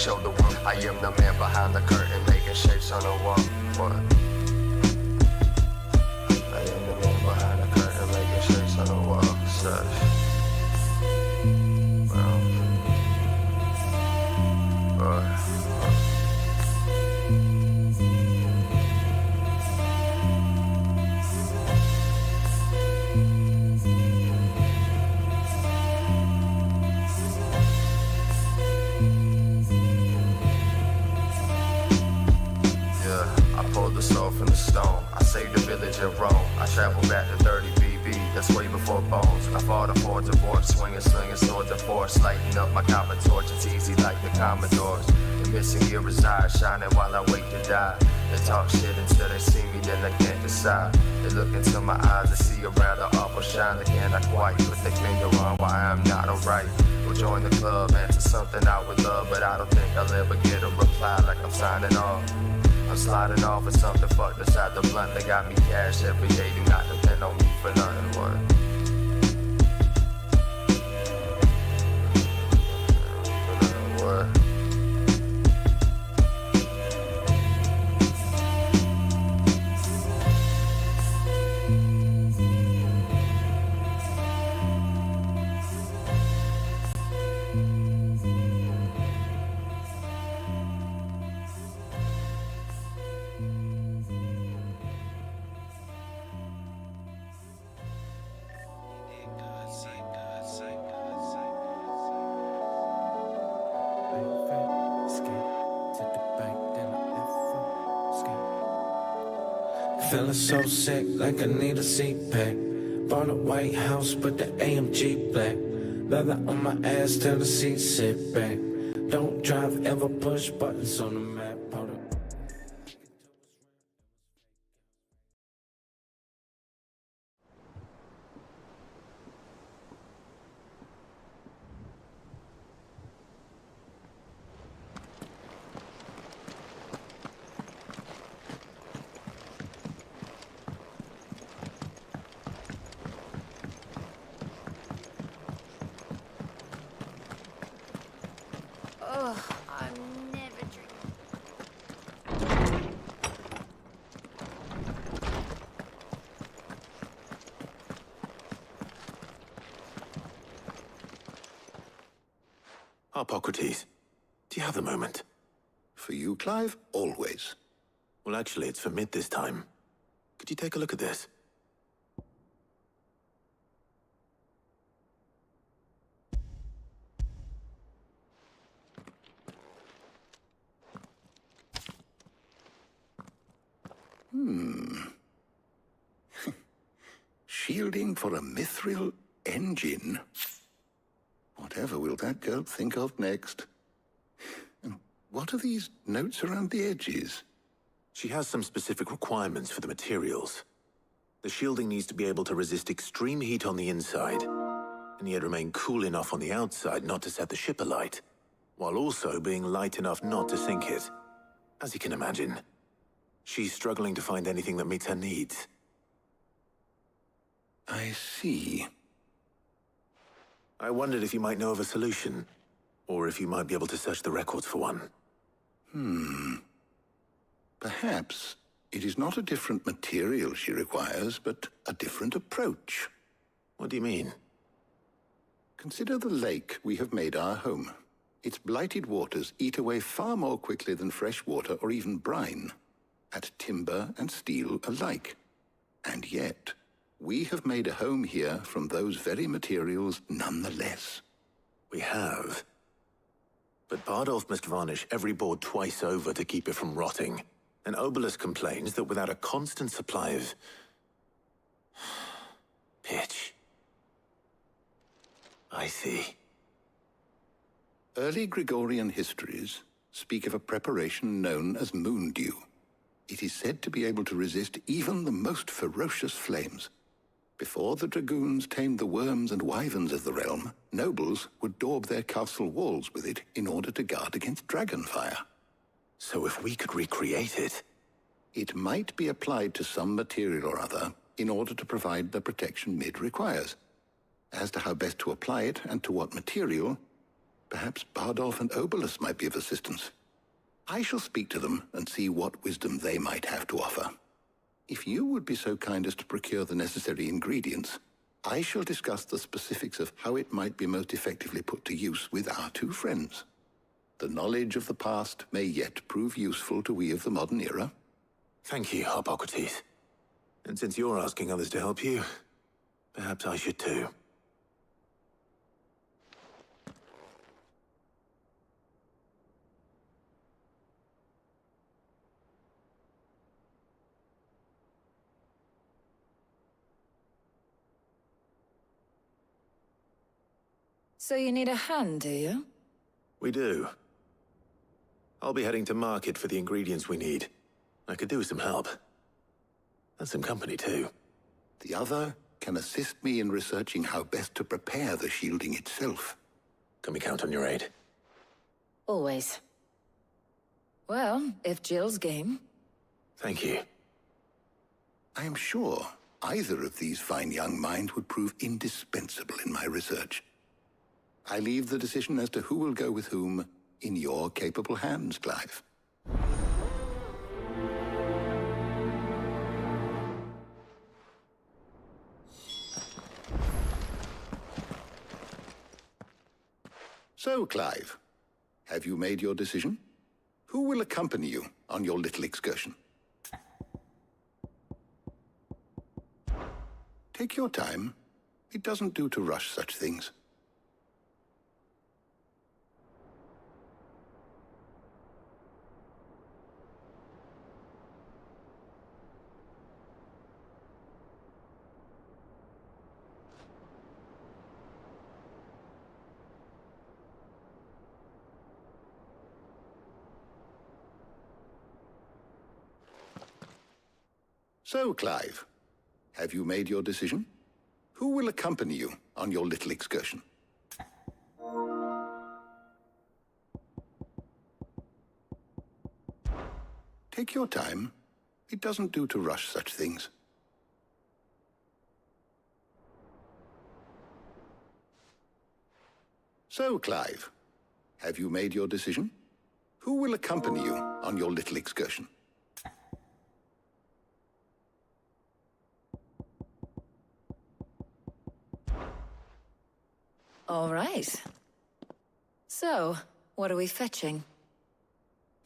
show the world I am the man behind the curtain, making shapes on the wall. What? I am the man behind the curtain, making shapes on the wall. Such. The soul from the stone. I saved the village in Rome. I traveled back to 30 BB, that's way before bones. I fought for divorce, swinging, slinging swords of force, lighting up my copper torch. It's easy like the Commodores. The missing gear resides, shining while I wait to die. They talk shit until they see me, then they can't decide. They look into my eyes and see a rather awful shine. They cannot quite put their finger on why I'm not alright. We'll join the club, answer something I would love, but I don't think I'll ever get a reply like I'm signing off. I'm sliding off with something fucked inside the blunt. They got me cash every day, do not depend on me for nothing. What? Feeling so sick, like I need a seat pack. Bought a White House, but the AMG black. Leather on my ass till the seat sit back. Don't drive, ever push buttons on the map. Hold up. I'm never drinking. Hippocrates, do you have a moment? For you, Clive? Always. Well, actually, it's for mid this time. Could you take a look at this? Shielding for a mithril engine? Whatever will that girl think of next? And what are these notes around the edges? She has some specific requirements for the materials. The shielding needs to be able to resist extreme heat on the inside, and yet remain cool enough on the outside not to set the ship alight, while also being light enough not to sink it. As you can imagine, she's struggling to find anything that meets her needs. I see. I wondered if you might know of a solution, or if you might be able to search the records for one. Perhaps it is not a different material she requires, but a different approach. What do you mean? Consider the lake we have made our home. Its blighted waters eat away far more quickly than fresh water or even brine, at timber and steel alike. And yet, we have made a home here from those very materials nonetheless. We have. But Bardolph must varnish every board twice over to keep it from rotting. And Obelus complains that without a constant supply of pitch. I see. Early Gregorian histories speak of a preparation known as moon dew. It is said to be able to resist even the most ferocious flames. Before the dragoons tamed the worms and wyverns of the realm, nobles would daub their castle walls with it in order to guard against dragonfire. So if we could recreate it... It might be applied to some material or other in order to provide the protection Mid requires. As to how best to apply it and to what material, Perhaps Bardolph and Obolus might be of assistance. I shall speak to them and see what wisdom they might have to offer. If you would be so kind as to procure the necessary ingredients, I shall discuss the specifics of how it might be most effectively put to use with our two friends. The knowledge of the past may yet prove useful to we of the modern era. Thank you, Hippocrates. And since you're asking others to help you, perhaps I should too. So you need a hand, do you? We do. I'll be heading to market for the ingredients we need. I could do with some help. And some company, too. The other can assist me in researching how best to prepare the shielding itself. Can we count on your aid? Always. Well, if Jill's game. Thank you. I am sure either of these fine young minds would prove indispensable in my research. I leave the decision as to who will go with whom in your capable hands, Clive. So, Clive, have you made your decision? Who will accompany you on your little excursion? Take your time. It doesn't do to rush such things. So, Clive, have you made your decision? Who will accompany you on your little excursion? Take your time. It doesn't do to rush such things. So, Clive, have you made your decision? Who will accompany you on your little excursion? All right. So, what are we fetching?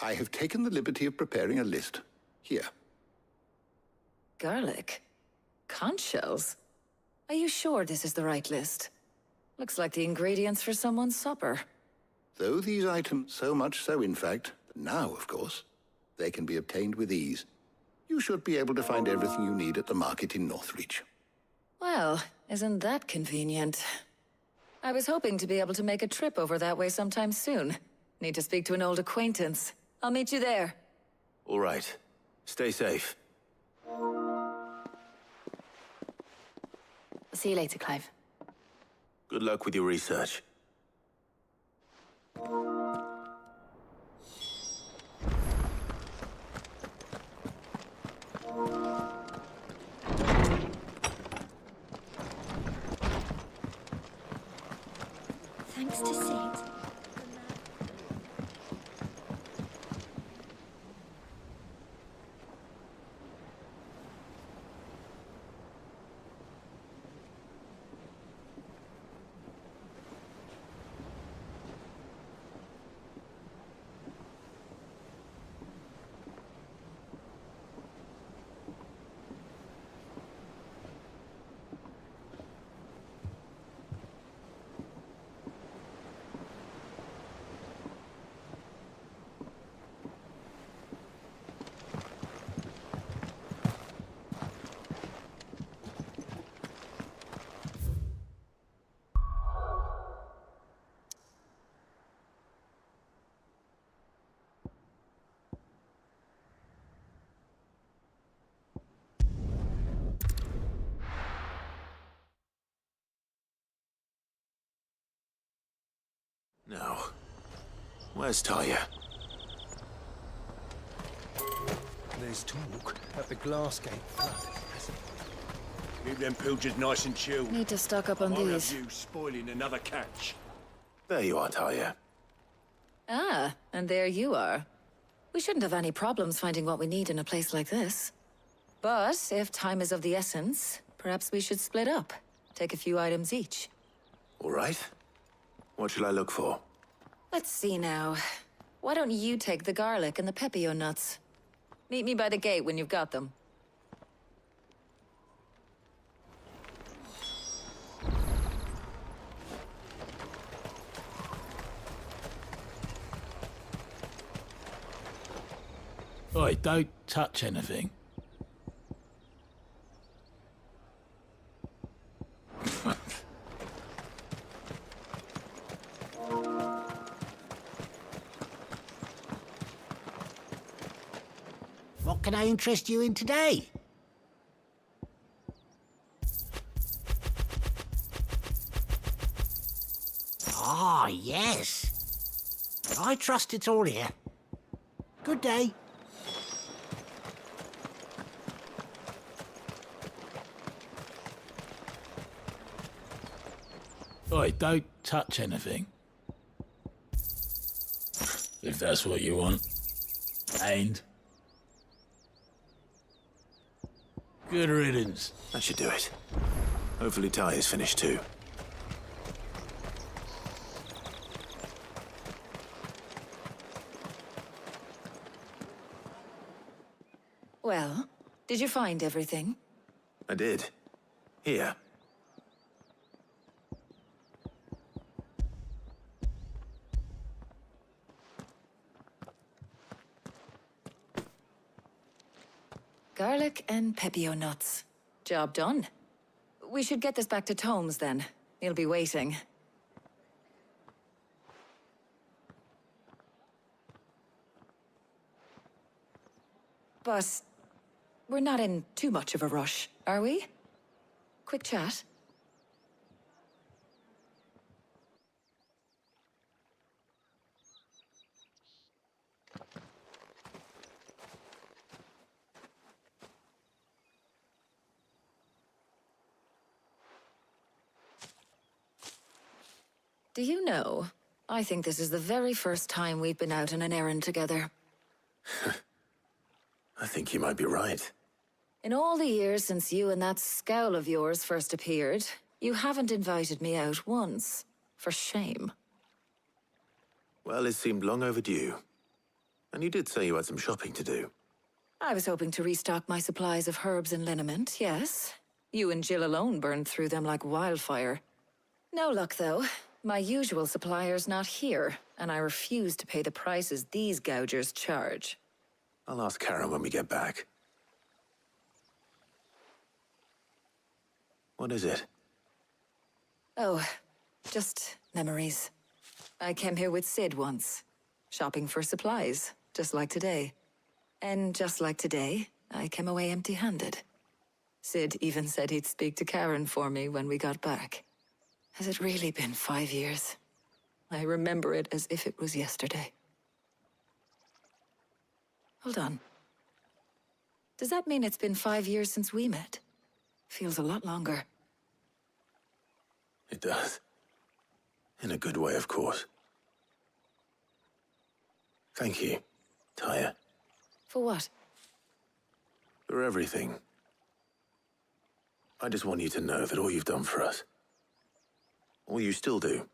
I have taken the liberty of preparing a list. Here. Garlic? Conch shells? Are you sure this is the right list? Looks like the ingredients for someone's supper. Though these items, so much so in fact, that now, of course, they can be obtained with ease. You should be able to find everything you need at the market in Northreach. Well, isn't that convenient? I was hoping to be able to make a trip over that way sometime soon. Need to speak to an old acquaintance. I'll meet you there. All right. Stay safe. See you later, Clive. Good luck with your research. Thanks to Sid. Now, where's Talia? There's talk that the glass gate flooded. Keep them pilgers nice and chilled. Need to stock up on I'll these. have you spoiling another catch. There you are, Talia. Ah, and there you are. We shouldn't have any problems finding what we need in a place like this. But if time is of the essence, perhaps we should split up. Take a few items each. All right. What shall I look for? Let's see now. Why don't you take the garlic and the pepio nuts? Meet me by the gate when you've got them. Oi, don't touch anything. What can I interest you in today? Ah, yes. I trust it's all here. Good day. Oi, don't touch anything. If that's what you want. And good riddance. That should do it. Hopefully Talia's finished too. Well, did you find everything? I did. Here. Garlic and pepio nuts. Job done. We should get this back to Tomes then. He'll be waiting. But we're not in too much of a rush, are we? Quick chat. Do you know, I think this is the very first time we've been out on an errand together. I think you might be right. In all the years since you and that scowl of yours first appeared, you haven't invited me out once. For shame. Well, it seemed long overdue. And you did say you had some shopping to do. I was hoping to restock my supplies of herbs and liniment, yes. You and Jill alone burned through them like wildfire. No luck, though. My usual supplier's not here, and I refuse to pay the prices these gougers charge. I'll ask Karen when we get back. What is it? Oh, just memories. I came here with Sid once, shopping for supplies, just like today. And just like today, I came away empty-handed. Sid even said he'd speak to Karen for me when we got back. Has it really been 5 years? I remember it as if it was yesterday. Hold on. Does that mean it's been 5 years since we met? Feels a lot longer. It does. In a good way, of course. Thank you, Talia. For what? For everything. I just want you to know that all you've done for us, all you still do,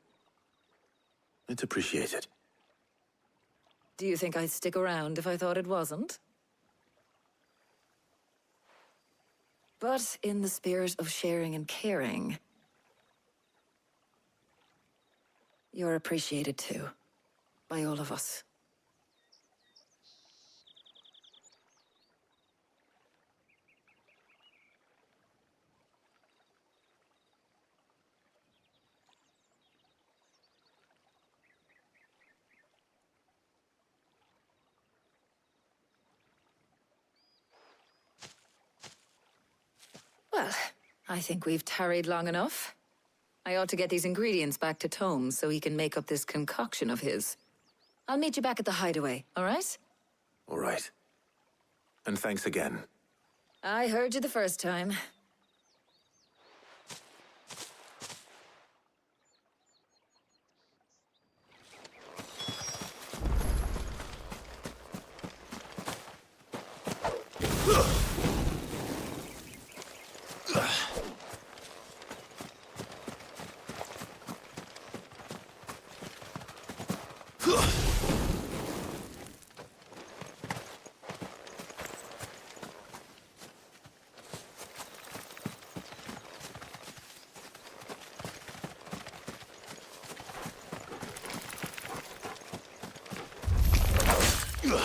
it's appreciated. Do you think I'd stick around if I thought it wasn't? But in the spirit of sharing and caring, you're appreciated too, by all of us. Well, I think we've tarried long enough. I ought to get these ingredients back to Tomes so he can make up this concoction of his. I'll meet you back at the hideaway, all right? All right. And thanks again. I heard you the first time. You're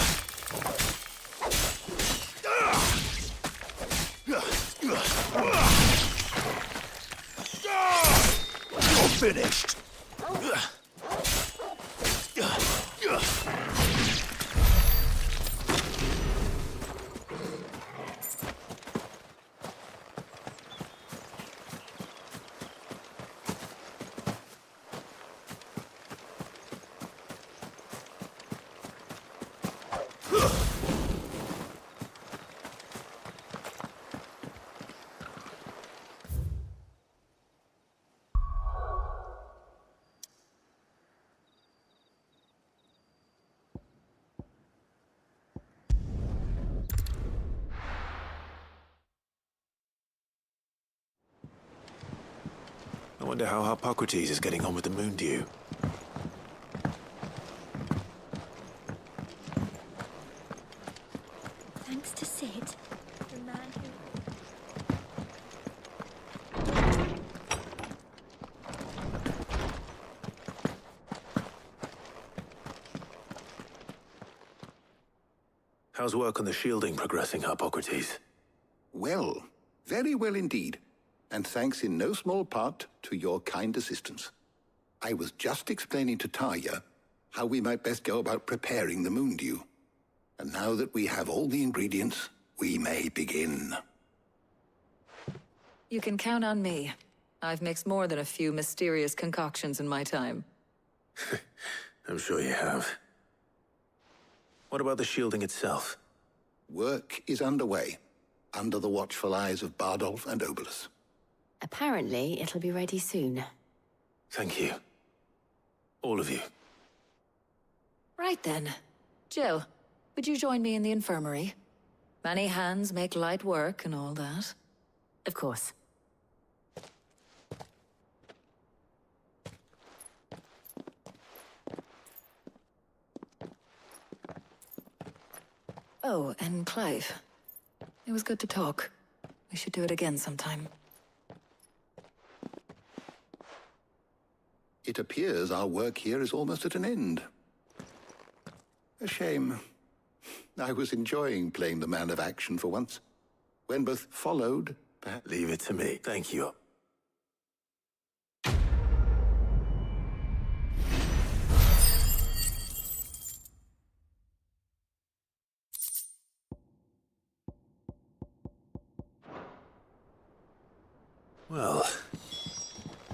finished! I wonder how Hippocrates is getting on with the moon dew. Thanks to Sid, the man who... How's work on the shielding progressing, Hippocrates? Well, very well indeed. And thanks in no small part to your kind assistance. I was just explaining to Tarja how we might best go about preparing the moon dew. And now that we have all the ingredients, we may begin. You can count on me. I've mixed more than a few mysterious concoctions in my time. I'm sure you have. What about the shielding itself? Work is underway, under the watchful eyes of Bardolph and Obolus. Apparently, it'll be ready soon. Thank you. All of you. Right then. Jill, would you join me in the infirmary? Many hands make light work and all that. Of course. Oh, and Clive. It was good to talk. We should do it again sometime. It appears our work here is almost at an end. A shame. I was enjoying playing the man of action for once. When both followed, perhaps... Leave it to me. Thank you. Well,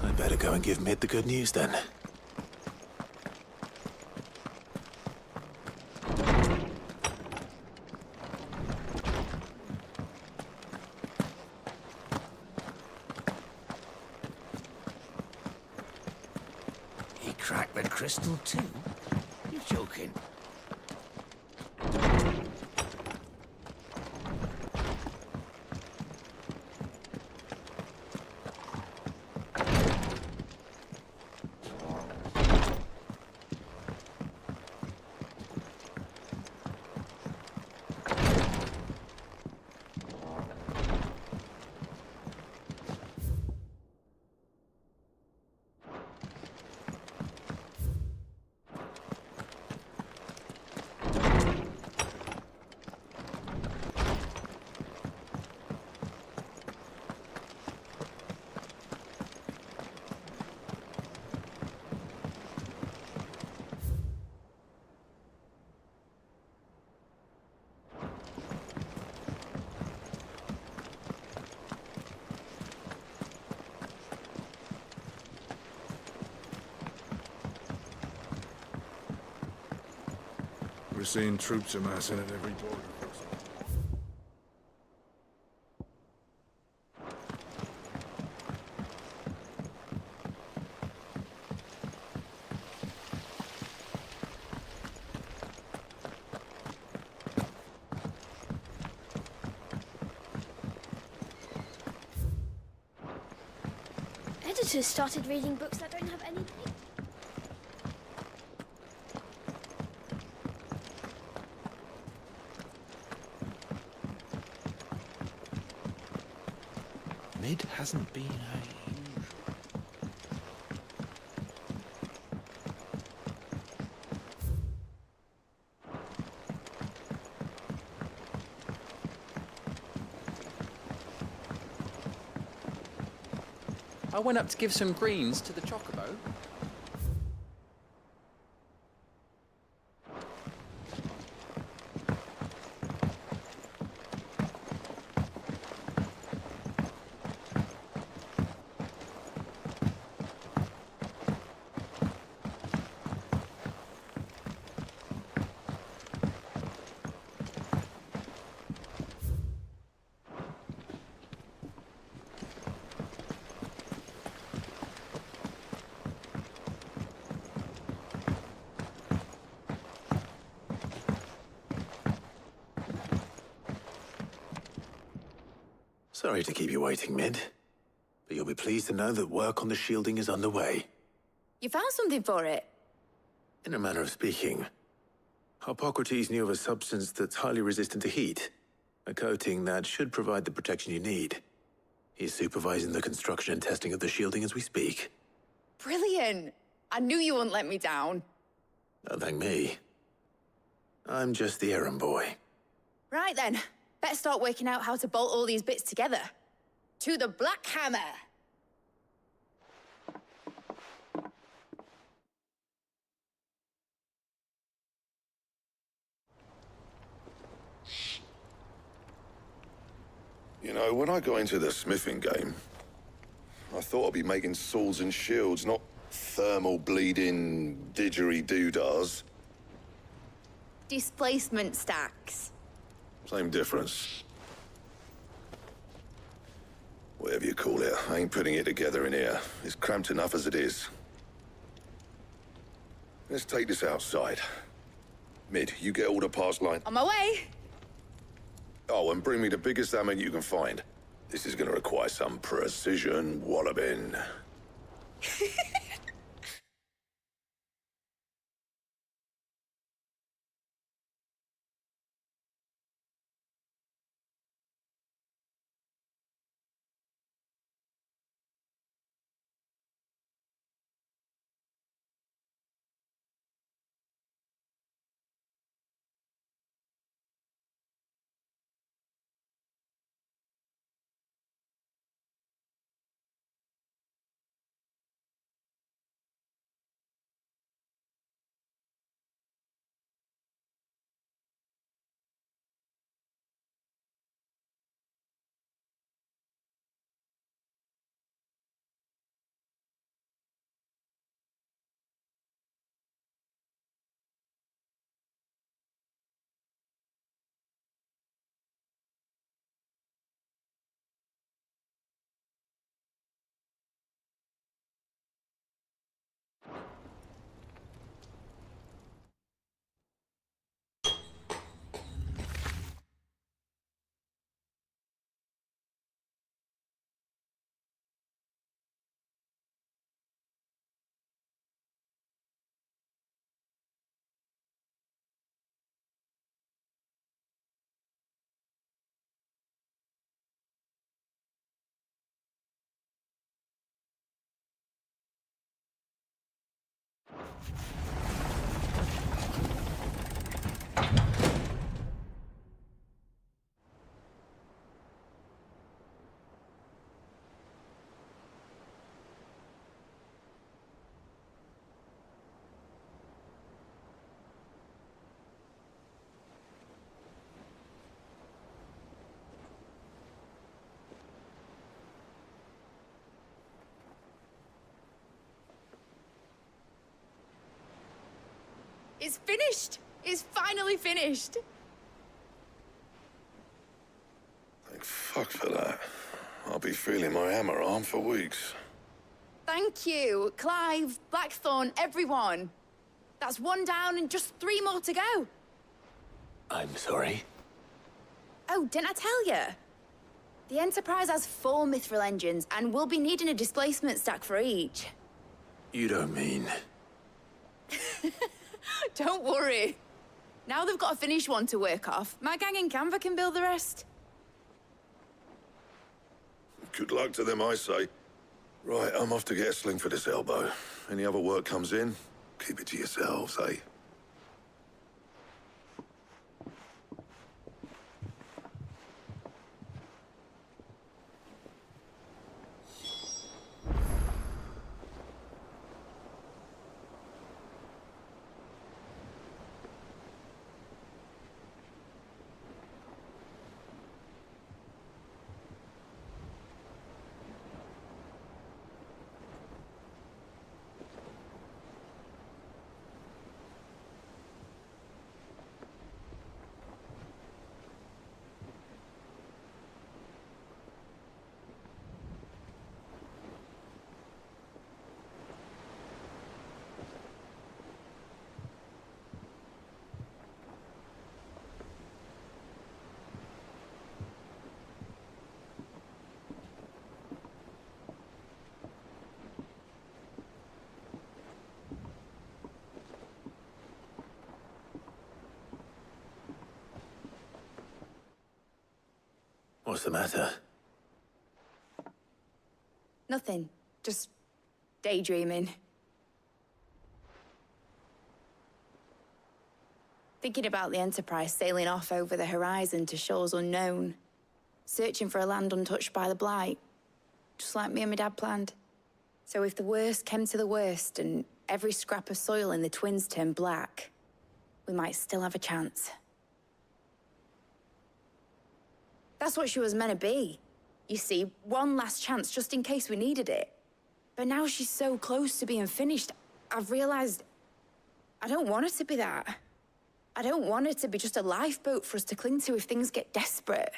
I'd better go and give Mid the good news then. He cracked the crystal too? You're joking. We're seeing troops amassing at every border crossing. Editors started reading books that don't have any paper. Mid hasn't been a huge... I went up to give some greens to the chocobo. Sorry to keep you waiting, Mid. But you'll be pleased to know that work on the shielding is underway. You found something for it? In a manner of speaking, Harpocrates knew of a substance that's highly resistant to heat. A coating that should provide the protection you need. He's supervising the construction and testing of the shielding as we speak. Brilliant! I knew you wouldn't let me down. Don't thank me. I'm just the errand boy. Right then, better start working out how to bolt all these bits together. To the Black Hammer! You know, when I got into the smithing game, I thought I'd be making swords and shields, not thermal bleeding didgeridoo-dahs. Displacement stacks. Same difference. Whatever you call it, I ain't putting it together in here. It's cramped enough as it is. Let's take this outside. Mid, you get all the parts lined. On my way! Oh, and bring me the biggest hammer you can find. This is gonna require some precision walloping. It's finished! It's finally finished! Thank fuck for that. I'll be feeling my hammer arm for weeks. Thank you, Clive, Blackthorn, everyone. That's one down and just 3 more to go. I'm sorry. Oh, didn't I tell you? The Enterprise has 4 mithril engines, and we'll be needing a displacement stack for each. You don't mean... Don't worry. Now they've got a finished one to work off. My gang in Canva can build the rest. Good luck to them, I say. Right, I'm off to get a sling for this elbow. Any other work comes in, keep it to yourselves, eh? What's the matter? Nothing. Just daydreaming. Thinking about the Enterprise sailing off over the horizon to shores unknown. Searching for a land untouched by the Blight. Just like me and my dad planned. So if the worst came to the worst and every scrap of soil in the Twins turned black, we might still have a chance. That's what she was meant to be. You see, one last chance just in case we needed it. But now she's so close to being finished, I've realized I don't want her to be that. I don't want her to be just a lifeboat for us to cling to if things get desperate.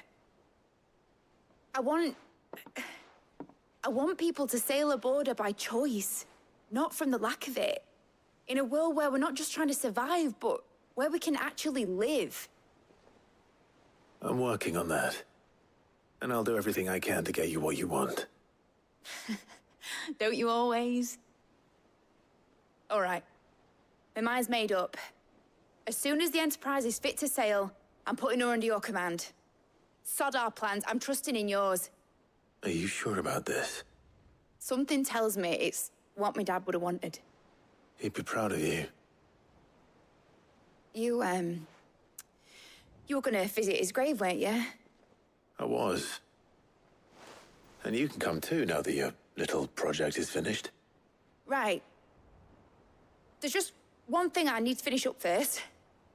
I want people to sail aboard her by choice, not from the lack of it. In a world where we're not just trying to survive, but where we can actually live. I'm working on that. And I'll do everything I can to get you what you want. Don't you always? All right. My mind's made up. As soon as the Enterprise is fit to sail, I'm putting her under your command. Sod our plans, I'm trusting in yours. Are you sure about this? Something tells me it's what my dad would have wanted. He'd be proud of you. You were gonna visit his grave, weren't you? I was. And you can come too, now that your little project is finished. Right. There's just one thing I need to finish up first.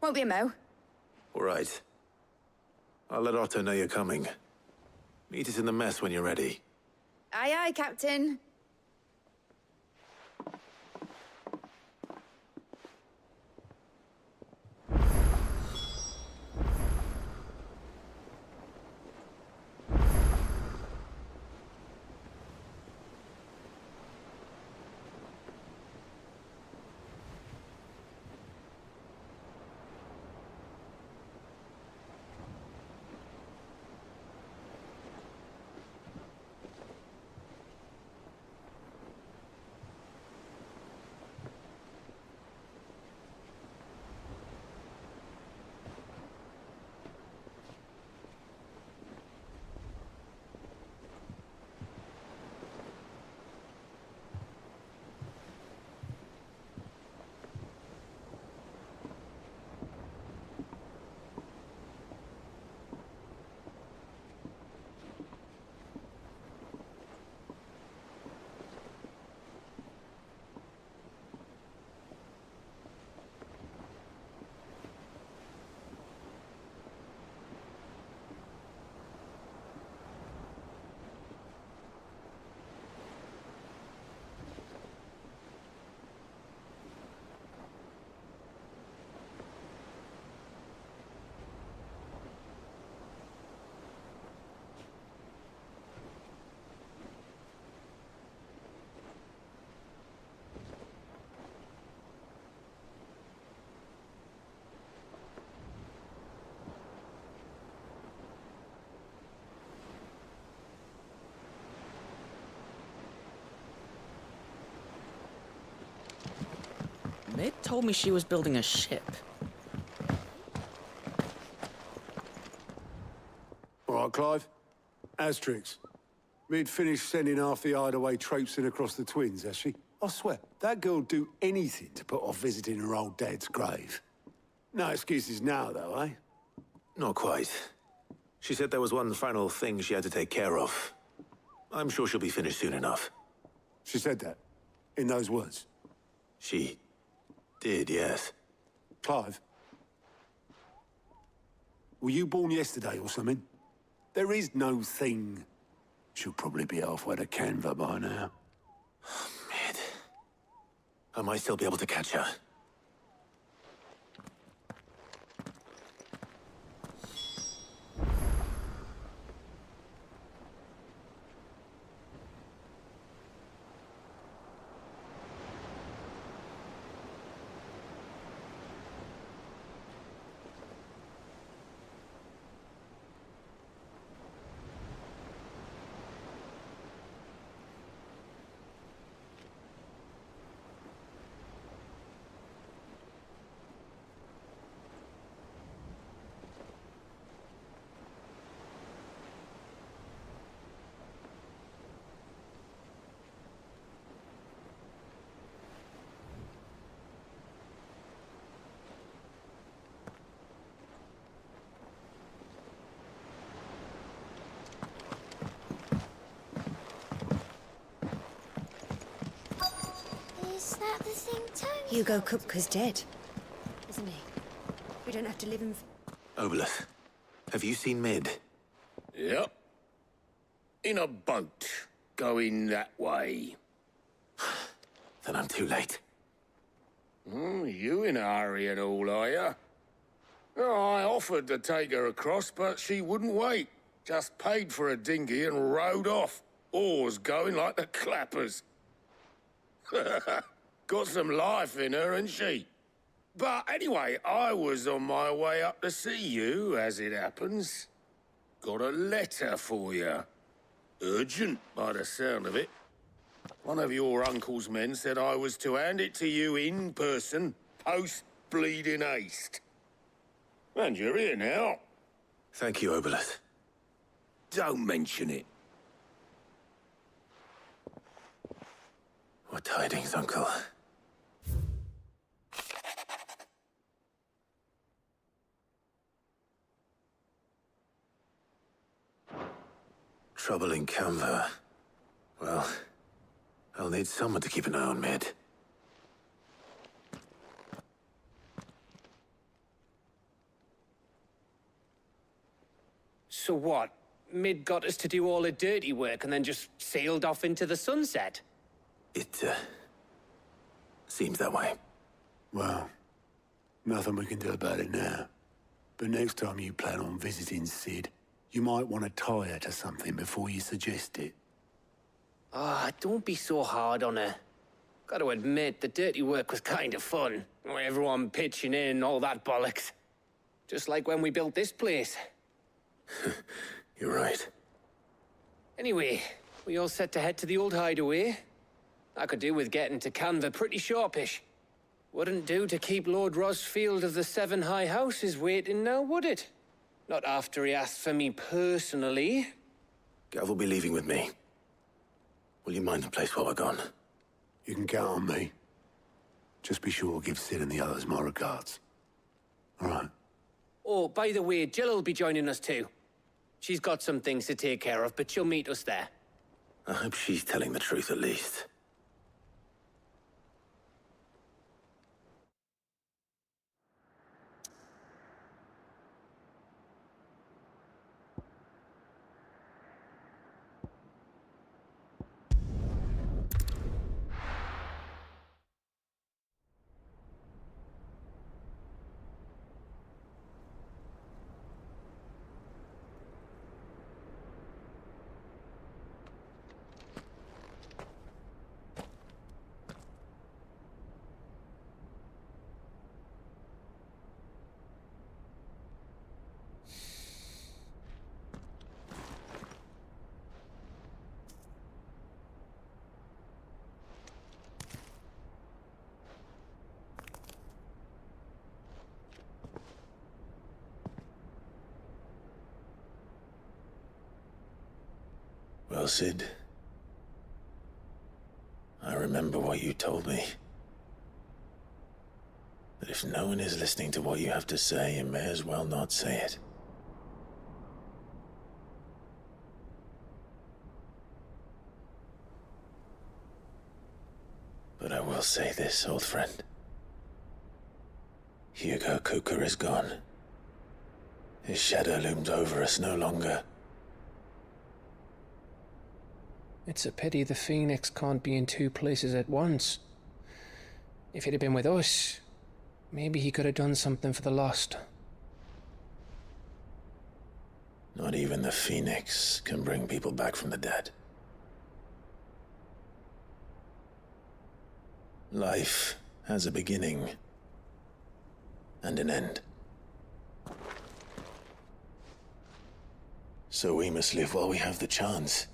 Won't be a mo. All right. I'll let Otto know you're coming. Meet us in the mess when you're ready. Aye, aye, Captain. Mid told me she was building a ship. All right, Clive. Asterix. Mid finished sending half the hideaway traipsing across the Twins, has she? I swear, that girl'd do anything to put off visiting her old dad's grave. No excuses now, though, eh? Not quite. She said there was one final thing she had to take care of. I'm sure she'll be finished soon enough. She said that? In those words? She did, yes. Clive? Were you born yesterday or something? There is no thing. She'll probably be halfway to Canva by now. Mid. I might still be able to catch her. Hugo Kupka's dead, isn't he? We don't have to live in... Obolus, have you seen Mid? Yep. In a boat, going that way. Then I'm too late. You in a hurry and all, are you? Oh, I offered to take her across, but she wouldn't wait. Just paid for a dinghy and rowed off. Oars going like the clappers. Got some life in her, ain't she? But anyway, I was on my way up to see you, as it happens. Got a letter for you. Urgent, by the sound of it. One of your uncle's men said I was to hand it to you in person, post-bleeding haste. And you're here now. Thank you, Obolus. Don't mention it. What tidings, Uncle? Trouble in Canva. Well, I'll need someone to keep an eye on Mid. So what? Mid got us to do all the dirty work and then just sailed off into the sunset? It, seems that way. Well, nothing we can do about it now. But next time you plan on visiting Sid, you might want to tie her to something before you suggest it. Ah, don't be so hard on her. Got to admit, the dirty work was kind of fun. Everyone pitching in, all that bollocks. Just like when we built this place. You're right. Anyway, we all set to head to the old hideaway. I could do with getting to Canva pretty sharpish. Wouldn't do to keep Lord Rosfield of the Seven High Houses waiting now, would it? Not after he asked for me personally. Gav will be leaving with me. Will you mind the place while we're gone? You can count on me. Just be sure to give Sid and the others my regards. All right. Oh, by the way, Jill will be joining us too. She's got some things to take care of, but she'll meet us there. I hope she's telling the truth at least. Well, Sid, I remember what you told me. That if no one is listening to what you have to say, you may as well not say it. But I will say this, old friend. Hugo Kupka is gone. His shadow looms over us no longer. It's a pity the Phoenix can't be in two places at once. If he'd have been with us, maybe he could have done something for the lost. Not even the Phoenix can bring people back from the dead. Life has a beginning and an end. So we must live while we have the chance.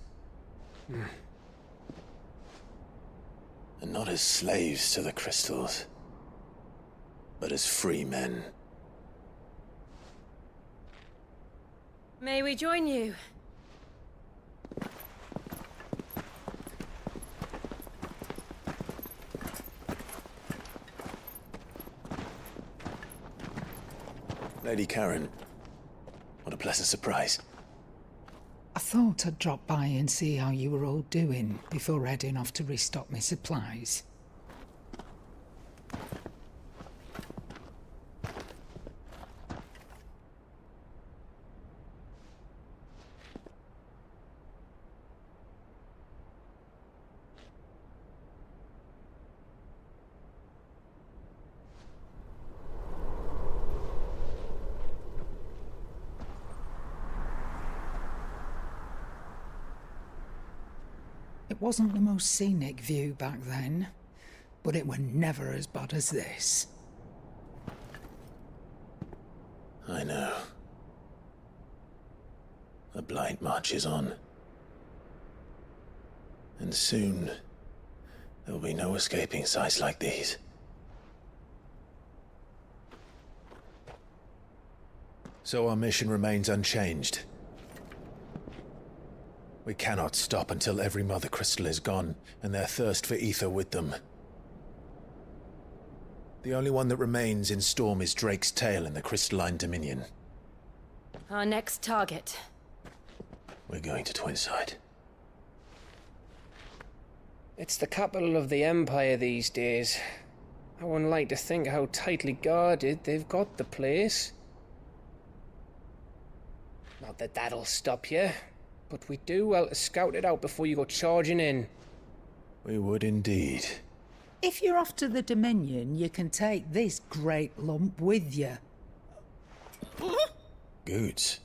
And not as slaves to the crystals, but as free men. May we join you? Lady Karen, what a pleasant surprise. I thought I'd drop by and see how you were all doing before heading off to restock my supplies. It wasn't the most scenic view back then, but it were never as bad as this. I know. The blight marches on. And soon, there will be no escaping sights like these. So our mission remains unchanged. We cannot stop until every Mother Crystal is gone, and their thirst for ether with them. The only one that remains in Storm is Drake's tail in the Crystalline Dominion. Our next target. We're going to Twinside. It's the capital of the Empire these days. I wouldn't like to think how tightly guarded they've got the place. Not that that'll stop you, but we do well to scout it out before you go charging in. We would indeed. If you're off to the Dominion, you can take this great lump with you. Goods.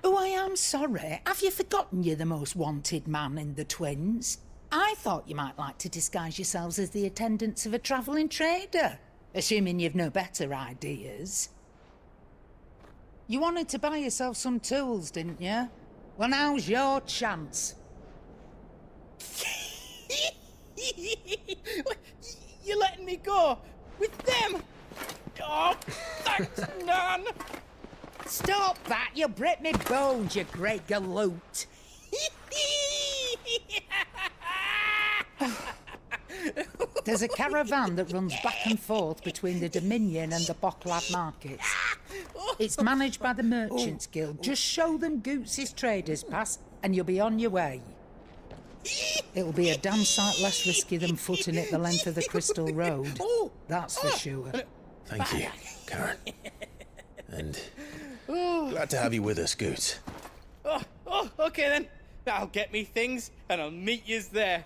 Oh, I am sorry. Have you forgotten you're the most wanted man in the Twins? I thought you might like to disguise yourselves as the attendants of a travelling trader, assuming you've no better ideas. You wanted to buy yourself some tools, didn't you? Well, now's your chance. You're letting me go? With them? Oh, thanks, Nan! Stop that! You'll break me bones, you great galoot! There's a caravan that runs back and forth between the Dominion and the Bocklad markets. It's managed by the Merchants Guild. Just show them Goots' traders pass and you'll be on your way. It'll be a damn sight less risky than footing it the length of the Crystal Road. That's for sure. Thank you, Karen. And glad to have you with us, Goots. Okay then. I'll get me things and I'll meet yous there.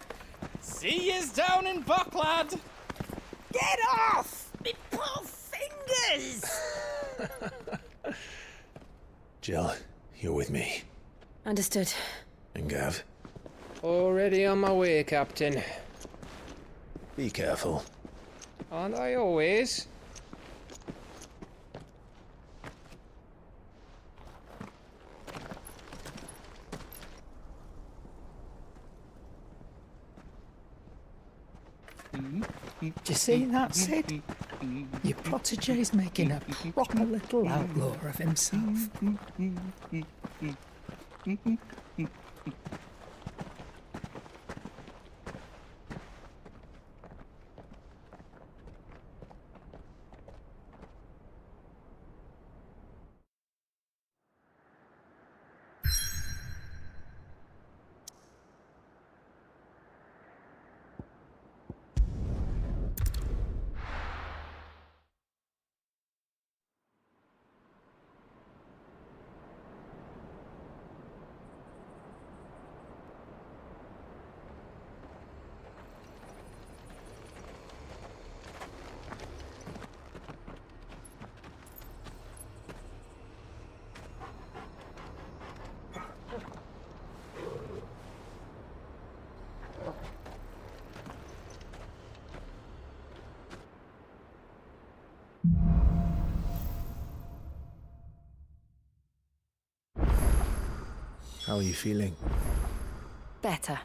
See yous down in Bocklad. Get off! Me poor fingers! Jill, you're with me. Understood. And Gav? Already on my way, Captain. Be careful. Aren't I always? Do you see that, Sid? Your protege's making a proper little outlaw of himself. How are you feeling? Better.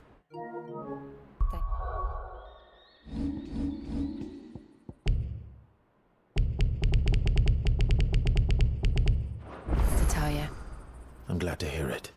To tell you. I'm glad to hear it.